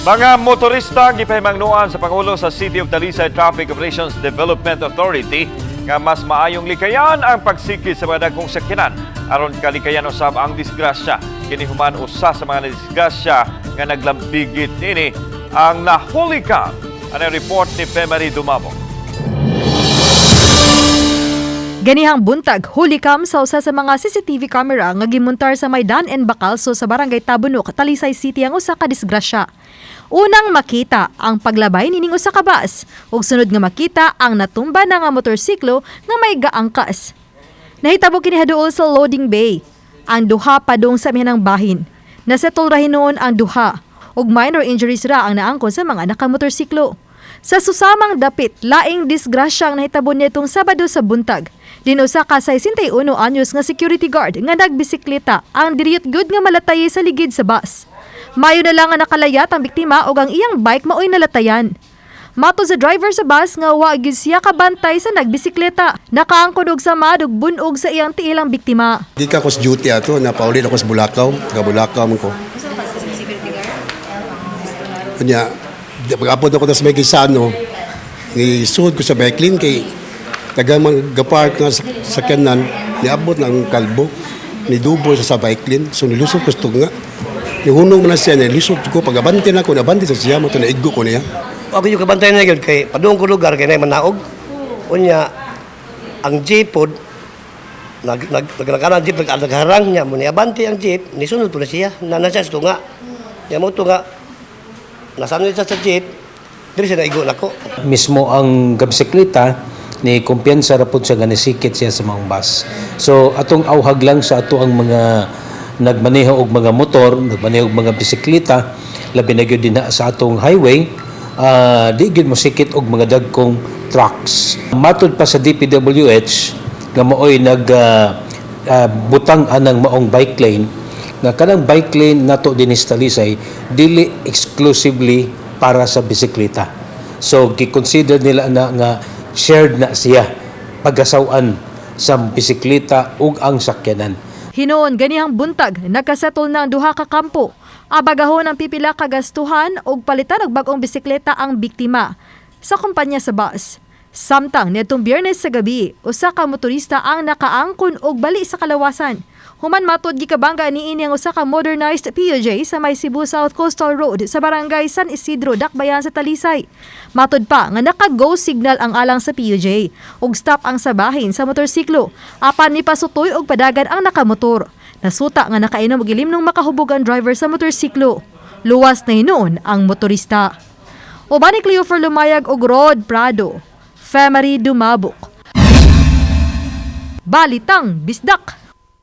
Mga motorista gipahimangnuan sa Pangulo sa City of Talisay Traffic Operations Development Authority nga mas maayong likayan ang pagsikli sa mga dagkong sakyanan aron kalikayan usab ang disgrasya. Kini human usa sa mga disgrasya nga naglambigit ini ang nahuli ka. Ano report ni Femari Dumabo? Ganihang buntag, hulikam sa usa sa mga CCTV camera nga gimontar sa Maydan and Bacalso sa Barangay Tabunok, Talisay City ang usa ka disgrasya. Unang makita ang paglabay nining usa ka bus ug sunod nga makita ang natumba na nga motorsiklo nga may gaangkas. Nahitabo kini haduol sa loading bay. Ang duha padung sa mihanang bahin. Nasettle ra hinuon ang duha ug minor injuries ra ang naangkon sa mga nakamotorsiklo. Sa susamang dapit, laing disgrasya ang nahitabo nitong Sabado sa buntag. Dinusa ka 61 anyos nga security guard nga nagbisikleta ang diriyot good nga malatay sa ligid sa bus. Mayo na lang nga nakalayat ang biktima ug ang iyang bike maoy nalatayan. Mato sa driver sa bus nga wa gyud siya kabantay sa nagbisikleta. Nakaangkon og sama ug bunog sa iyang tiil ang biktima. Di ka ko sa duty ato, napauli ako sa Bulacau. Taga Bulacau man ko. Kanya, pag-apod ako sa may Gisano, isuod ko sa bike lane kay taga mag-park nga sa kanan, niabot ng kalbo, nidubo sa bike lane, so nilusot ko sa nga. Nihunong mo na siya, nilusot ko, pag-abante na ako, nabante sa siya, mo ito naigo ko niya. Ako yung kabantay na yun, kay padoong ko lugar, kay na manaog. Unya, ang jeep po, nagkaroon ang jeep, nagharang niya, muna abante ang jeep, nisunod po na siya, nanasya sa tunga. Niya mo tunga, nasano siya sa jeep, dili siya naigo na ko. Mismo ang gabsikleta, ni kumpiyansa ra pud siya nga nisikit siya sa mga bus. So atong awhag lang sa ato ang mga nagmaneho og mga motor, nagmaneho og mga bisikleta, labi na gyud dinha sa atong highway, di gyud mosikit og mga dagkong trucks. Matud pa sa DPWH nga maoy butang anang maong bike lane, nga kanang bike lane nato dinhi sa Talisay dili exclusively para sa bisikleta. So gi-consider nila na nga shared na siya pagasawan sa bisikleta ug ang sakyanan. Hinuon ganihang buntag, nakasettle na ang duha ka kampo. Abagahon ang pipila ka gastuhan ug palitan og bag-ong bisikleta ang biktima sa kumpanya sa bus. Samtang nitong Biyernes sa gabi, usa ka motorista ang nakaangkon og bali sa kalawasan. Human matud gikabangga niini ang usa ka modernized PUJ sa may Cebu South Coastal Road sa Barangay San Isidro, Dakbayan sa Talisay. Matud pa nga naka-go signal ang alang sa PUJ ug stop ang sabahin sa motorsiklo. Apan mipasutoy og padagan ang nakamotor. Nasuta nga nakainom og ilim nung makahubog ang driver sa motorsiklo. Luwas na hinuon ang motorista. Uban ni Cleofer Lumayag og Rod Prado. Femari Dumabok. Balitang Bisdak.